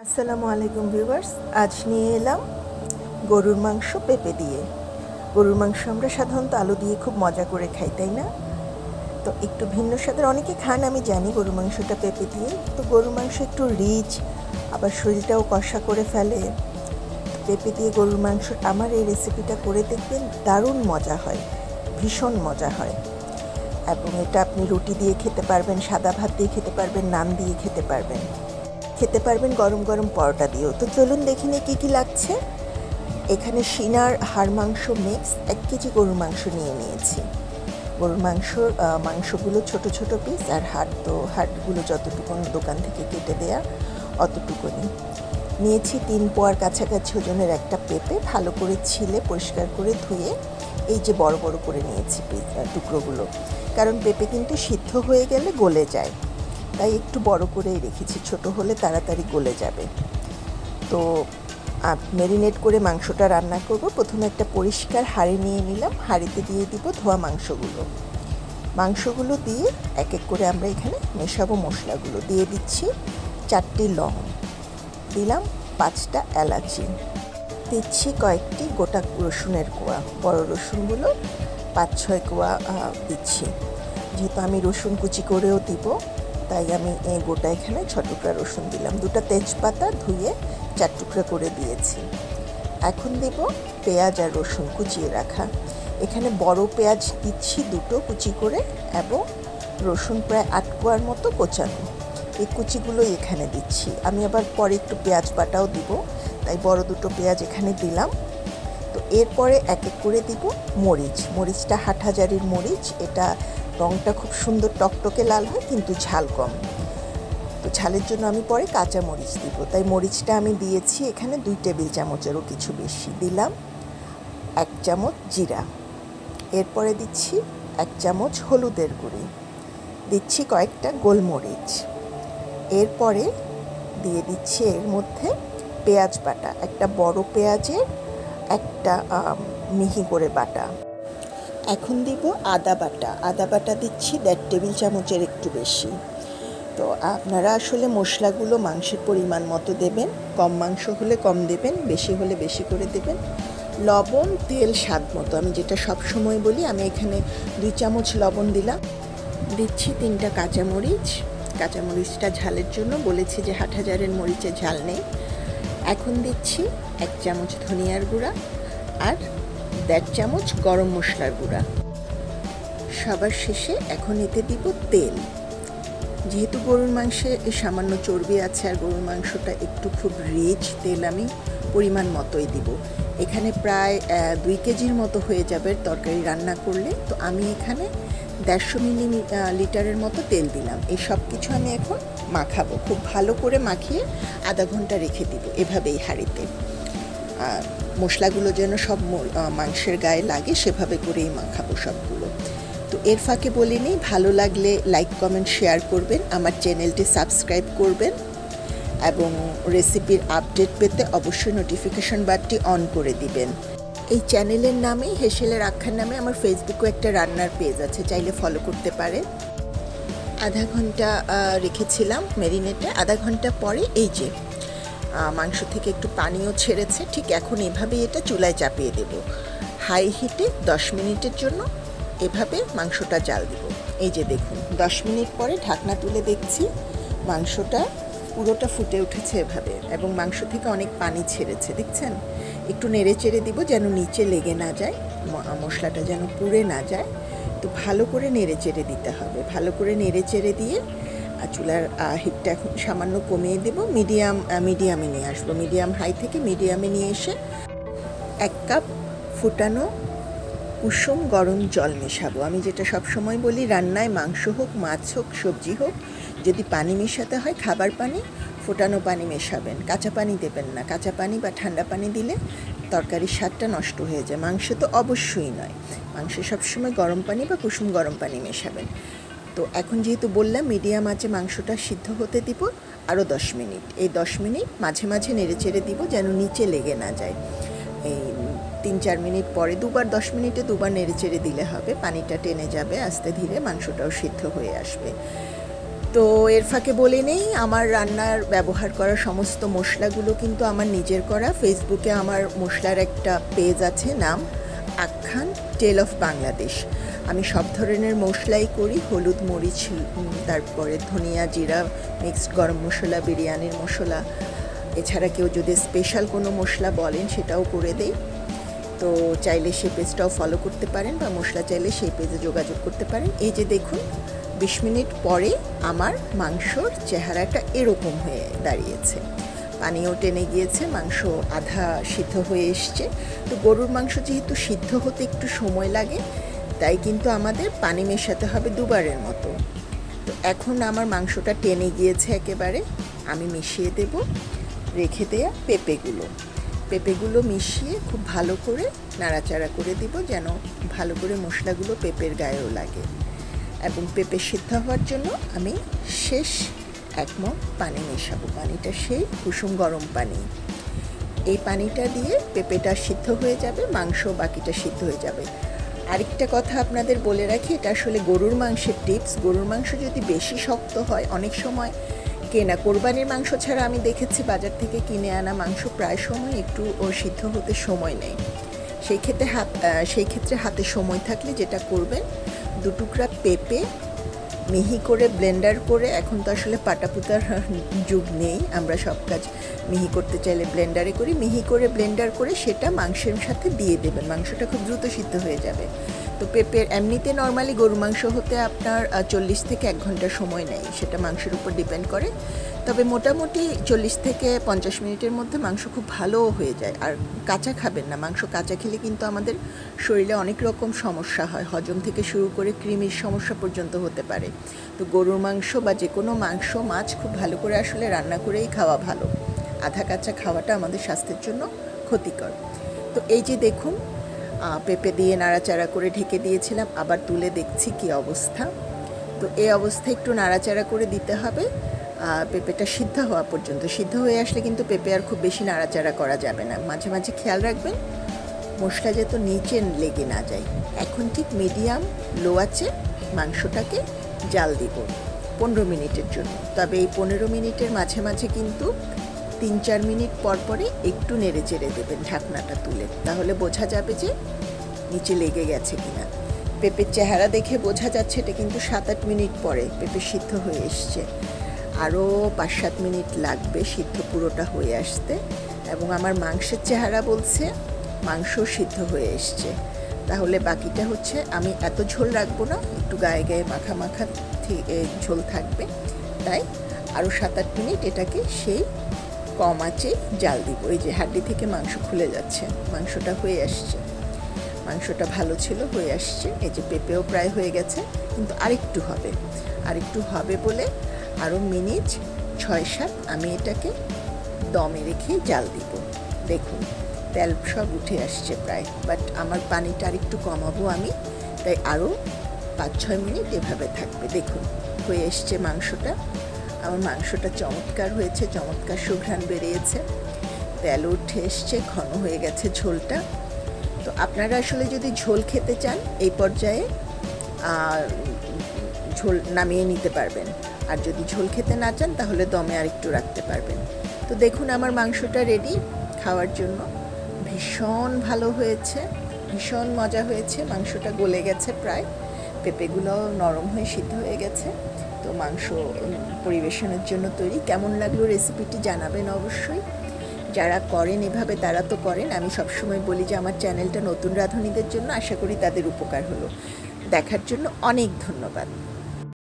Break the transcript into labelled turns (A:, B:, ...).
A: আসসালামু আলাইকুম ভিউয়ার্স, আজ নিয়ে এলাম গরুর মাংস পেঁপে দিয়ে। গরুর মাংস আমরা সাধারণত আলু দিয়ে খুব মজা করে খাই, তাই না? তো একটু ভিন্ন স্বাদের, অনেকে খান আমি জানি গরুর মাংসটা পেঁপে দিয়ে। তো গরুর মাংস একটু রিচ, আবার শরীরটাও কষা করে ফেলে। পেঁপে দিয়ে গরুর মাংস আমার এই রেসিপিটা করে দেখবেন, দারুণ মজা হয়, ভীষণ মজা হয়। এবং এটা আপনি রুটি দিয়ে খেতে পারবেন, সাদা ভাত দিয়ে খেতে পারবেন, নান দিয়ে খেতে পারবেন, গরম গরম পরোটা দিয়েও। তো চলুন দেখে নিই কী কী লাগছে। এখানে সিনার হাড় মাংস মিক্স 1 কেজি গরুর মাংস নিয়েছি। গরুর মাংসগুলো ছোট ছোট পিস, আর হাড়গুলো যতটুকু দোকান থেকে কেটে দেয়া অতটুকুনি নিয়েছি। 3 পোয়ার কাছাকাছি ওজনের একটা পেঁপে, ভালো করে ছিলে পরিষ্কার করে ধুয়ে এই যে বড় বড় করে নিয়েছি টুকরোগুলো, কারণ পেঁপে কিন্তু সিদ্ধ হয়ে গেলে গলে যায়, তাই একটু বড় করেই রেখেছি, ছোট হলে তাড়াতাড়ি গলে যাবে। তো ম্যারিনেট করে মাংসটা রান্না করব। প্রথমে একটা পরিষ্কার হাঁড়ি নিয়ে নিলাম, হাঁড়িতে দিয়ে দিব ধোয়া মাংসগুলো দিয়ে এক এক করে আমরা এখানে মেশাবো। মশলাগুলো দিয়ে দিচ্ছি 4টি লং, দিলাম 5টা এলাচি, দিচ্ছি কয়েকটি গোটা রসুনের কোয়া, বড় রসুনগুলো 5-6 কোয়া দিচ্ছি। যেহেতু আমি রসুন কুচি করেও দিব, তাই আমি গোটা এখানে 6 টুকরা রসুন দিলাম। 2টা তেজপাতা ধুয়ে 4 টুকরা করে দিয়েছি। এখন দেব পেঁয়াজ আর রসুন কুচিয়ে রাখা। এখানে বড় পেঁয়াজ দিচ্ছি 2টো কুচি করে, এবং রসুন প্রায় 8 কোয়ার মতো কোচানো। এই কুচিগুলো এখানে দিচ্ছি। আমি আবার পরে একটু পেঁয়াজ বাটাও দিব, তাই বড় 2টো পেঁয়াজ এখানে দিলাম। তো এরপরে এক এক করে দিব মরিচটা হাটহাজারির মরিচ। এটা রঙটা খুব সুন্দর টকটকে লাল হয়, কিন্তু ঝাল কম। তো ঝালের জন্য আমি পরে কাঁচা মরিচ দিব, তাই মরিচটা আমি দিয়েছি এখানে 2 টেবিল চামচেরও কিছু বেশি। দিলাম 1 চামচ জিরা, এরপরে দিচ্ছি 1 চামচ হলুদের গুঁড়ি, দিচ্ছি কয়েকটা গোলমরিচ, এরপরে দিয়ে দিচ্ছি এর মধ্যে পেঁয়াজ বাটা, একটা বড় পেঁয়াজের একটা মিহি করে বাটা। এখন দিব আদা বাটা দিচ্ছি 1.5 টেবিল চামচের একটু বেশি। তো আপনারা আসলে মশলাগুলো মাংসের পরিমাণ মতো দেবেন, কম মাংস হলে কম দেবেন, বেশি হলে বেশি করে দেবেন। লবণ, তেল স্বাদ মতো, আমি যেটা সব সময় বলি। আমি এখানে 2 চামচ লবণ দিলাম। দিচ্ছি 3টা কাঁচামরিচটা ঝালের জন্য, বলেছি যে হাটহাজারের মরিচে ঝাল নেই। এখন দিচ্ছি 1 চামচ ধনিয়ার গুঁড়া আর 1.5 চামচ গরম মশলার গুঁড়া। সবার শেষে এখন এতে দিব তেল। যেহেতু গরুর মাংসে সামান্য চর্বি আছে, আর গরুর মাংসটা একটু খুব রিচ, তেল আমি পরিমাণ মতোই দিব। এখানে প্রায় 2 কেজির মতো হয়ে যাবে তরকারি রান্না করলে। তো আমি এখানে 150 মিলিলিটারের মতো তেল দিলাম। এই সব কিছু আমি এখন মাখাবো, খুব ভালো করে মাখিয়ে আধা ঘন্টা রেখে দিব এভাবেই হাঁড়িতে। মশলাগুলো যেন সব মাংসের গায়ে লাগে, সেভাবে করেই মাখাবো সবগুলো। তো এর ফাঁকে বলে নিই, ভালো লাগলে লাইক, কমেন্ট, শেয়ার করবেন, আমার চ্যানেলটি সাবস্ক্রাইব করবেন, এবং রেসিপির আপডেট পেতে অবশ্যই নোটিফিকেশন বারটি অন করে দিবেন। এই চ্যানেলের নামেই, হেসেলের আখ্যার নামে, আমার ফেসবুকেও একটা রান্নার পেজ আছে, চাইলে ফলো করতে পারেন। আধা ঘন্টা রেখেছিলাম ম্যারিনেটে। আধা ঘন্টা পরে এই যে মাংস থেকে একটু পানিও ছেড়েছে। ঠিক এখন এভাবেই এটা চুলায় চাপিয়ে দেব, হাই হিটে 10 মিনিটের জন্য এভাবে মাংসটা জাল দিব। এই যে দেখুন, 10 মিনিট পরে ঢাকনা তুলে দেখছি মাংসটা পুরোটা ফুটে উঠেছে এভাবে, এবং মাংস থেকে অনেক পানি ছেড়েছে, দেখছেন? একটু নেড়ে চেড়ে দিব যেন নিচে লেগে না যায়, মশলাটা যেন পুড়ে না যায়। তো ভালো করে নেড়ে চেড়ে দিতে হবে। ভালো করে নেড়ে চেড়ে দিয়ে চুলার হিটটা এখন সামান্য কমিয়ে দেব, মিডিয়ামে নিয়ে আসবো। মিডিয়াম হাই থেকে মিডিয়ামে নিয়ে এসে 1 কাপ ফুটানো কুসুম গরম জল মেশাবো। আমি যেটা সব সময় বলি, রান্নায় মাংস হোক, মাছ হোক, সবজি হোক, যদি পানি মেশাতে হয় খাবার পানি, ফোটানো পানি মেশাবেন, কাঁচা পানি দেবেন না। কাঁচা পানি বা ঠান্ডা পানি দিলে তরকারির স্বাদটা নষ্ট হয়ে যায়। মাংসে তো অবশ্যই নয়, মাংসে সবসময় গরম পানি বা কুসুম গরম পানি মেশাবেন। তো এখন যেহেতু বললাম মিডিয়াম আঁচে মাংসটা সিদ্ধ হতে দিব আরও 10 মিনিট। এই 10 মিনিট মাঝে মাঝে নেড়ে চেড়ে দিব যেন নিচে লেগে না যায়। এই 3-4 মিনিট পরে 10 মিনিটে 2বার নেড়ে চেড়ে দিলে হবে, পানিটা টেনে যাবে, আস্তে ধীরে মাংসটাও সিদ্ধ হয়ে আসবে। তো তো এর ফাঁকে বলে নেই, আমার রান্নার ব্যবহার করা সমস্ত মশলাগুলো কিন্তু আমার নিজের করা। ফেসবুকে আমার মশলার একটা পেজ আছে, নাম আখ্যান টেল অফ বাংলাদেশ। আমি সব ধরনের মশলাই করি, হলুদ, মরিচ, তারপরে ধনিয়া, জিরা, মিক্সড গরম মশলা, বিরিয়ানির মশলা, এছাড়া কেউ যদি স্পেশাল কোনো মশলা বলেন সেটাও করে দেই। তো চাইলে সেই পেজটাও ফলো করতে পারেন, বা মশলা চাইলে সেই পেজে যোগাযোগ করতে পারেন। এই যে দেখুন, 20 মিনিট পরে আমার মাংসর চেহারাটা এরকম হয়ে দাঁড়িয়েছে, পানিও টেনে গিয়েছে, মাংস আধা সিদ্ধ হয়ে এসছে। তো গরুর মাংস যেহেতু সিদ্ধ হতে একটু সময় লাগে, তাই কিন্তু আমাদের পানি মেশাতে হবে দুবারের মতো। তো এখন আমার মাংসটা টেনে গিয়েছে একেবারে। আমি মিশিয়ে দেব রেখে দেয়া পেঁপেগুলো মিশিয়ে খুব ভালো করে নাড়াচাড়া করে দিব, যেন ভালো করে মশলাগুলো পেঁপের গায়েও লাগে। এবং পেঁপে সিদ্ধ হওয়ার জন্য আমি শেষ 1 মগ পানি মেশাবো। পানিটা সেই কুসুম গরম পানি। এই পানিটা দিয়ে পেঁপেটা সিদ্ধ হয়ে যাবে, মাংস বাকিটা সিদ্ধ হয়ে যাবে। আরেকটা কথা আপনাদের বলে রাখি, এটা আসলে গরুর মাংসের টিপস। গরুর মাংস যদি বেশি শক্ত হয়, অনেক সময় কেনা কোরবানির মাংস ছাড়া আমি দেখেছি বাজার থেকে কিনে আনা মাংস প্রায় সময় একটু সিদ্ধ হতে সময় নেয়। সেই ক্ষেত্রে হাতে সময় থাকলে যেটা করবেন, 2 টুকরা পেঁপে মিহি করে ব্লেন্ডার করে, এখন তো আসলে পাটাপুতার যুগ নেই, আমরা সব কাজ মিহি করতে চাইলে ব্লেন্ডারে করি, মিহি করে ব্লেন্ডার করে সেটা মাংসের সাথে দিয়ে দেবেন। মাংসটা খুব দ্রুত সিদ্ধ হয়ে যাবে। তো পেঁপের এমনিতে নর্মালি গরু মাংস হতে আপনার 40 থেকে 1 ঘন্টা সময় নেয়, সেটা মাংসের উপর ডিপেন্ড করে। তবে মোটামুটি 40 থেকে 50 মিনিটের মধ্যে মাংস খুব ভালো হয়ে যায়। আর কাঁচা খাবেন না, মাংস কাঁচা খেলে কিন্তু আমাদের শরীরে অনেক রকম সমস্যা হয়, হজম থেকে শুরু করে কৃমির সমস্যা পর্যন্ত হতে পারে। তো গরুর মাংস বা যে কোনো মাংস, মাছ খুব ভালো করে আসলে রান্না করেই খাওয়া ভালো। আধা কাঁচা খাওয়াটা আমাদের স্বাস্থ্যের জন্য ক্ষতিকর। তো এই যে দেখুন, পেঁপে দিয়ে নাড়াচাড়া করে ঢেকে দিয়েছিলাম, আবার তুলে দেখছি কি অবস্থা। তো এই অবস্থায় একটু নাড়াচাড়া করে দিতে হবে পেঁপেটা সিদ্ধ হওয়া পর্যন্ত। সিদ্ধ হয়ে আসলে কিন্তু পেঁপে আর খুব বেশি নাড়াচাড়া করা যাবে না। মাঝে মাঝে খেয়াল রাখবেন মশলা যাতে নিচে লেগে না যায়। এখন ঠিক মিডিয়াম লো আঁচে মাংসটাকে জাল দিব 15 মিনিটের জন্য। তবে এই 15 মিনিটের মাঝে মাঝে কিন্তু 3-4 মিনিট পর পরে একটু নেড়ে চেড়ে দেবেন ঢাকনাটা তুলে, তাহলে বোঝা যাবে যে নিচে লেগে গেছে কিনা। পেঁপের চেহারা দেখে বোঝা যাচ্ছে এটা কিন্তু 7-8 মিনিট পরে পেঁপে সিদ্ধ হয়ে এসছে। আরও 5-7 মিনিট লাগবে সিদ্ধ পুরোটা হয়ে আসতে। এবং আমার মাংসের চেহারা বলছে মাংস সিদ্ধ হয়ে এসছে। তাহলে বাকিটা হচ্ছে, আমি এত ঝোল রাখবো না, একটু গায়ে গায়ে মাখা মাখা ঝোল থাকবে, তাই আরও 7-8 মিনিট এটাকে সেই কম আঁচে জাল দিব। এই যে হাড্ডি থেকে মাংস খুলে যাচ্ছে, মাংসটা হয়ে আসছে, মাংসটা ভালো ছিল, হয়ে আসছে। এই যে পেঁপেও প্রায় হয়ে গেছে, কিন্তু আরেকটু হবে বলে আরও মিনিট 6-7 আমি এটাকে দমে রেখে জাল দিব। দেখুন তেল সব উঠে আসছে প্রায়, বাট আমার পানিটা আরেকটু কমাবো আমি, তাই আরও 5-6 মিনিট এভাবে থাকবে। দেখুন হয়ে এসছে মাংসটা, আমার মাংসটা চমৎকার হয়েছে, চমৎকার সুঘ্রাণ বেরিয়েছে, তেল উঠে এসছে, ঘন হয়ে গেছে ঝোলটা। তো আপনারা আসলে যদি ঝোল খেতে চান এই পর্যায়ে ঝোল নামিয়ে নিতে পারবেন, আর যদি ঝোল খেতে না চান তাহলে দমে আরেকটু রাখতে পারবেন। তো দেখুন আমার মাংসটা রেডি খাওয়ার জন্য, ভীষণ ভালো হয়েছে, ভীষণ মজা হয়েছে। মাংসটা গলে গেছে প্রায়, পেঁপেগুলো নরম হয়ে সিদ্ধ হয়ে গেছে। তো মাংস পরিবেশনের জন্য তৈরি। কেমন লাগলো রেসিপিটি জানাবেন অবশ্যই। যারা করেন এভাবে তারা তো করেন, আমি সবসময় বলি যে আমার চ্যানেলটা নতুন রাঁধুনিদের জন্য, আশা করি তাদের উপকার হলো। দেখার জন্য অনেক ধন্যবাদ।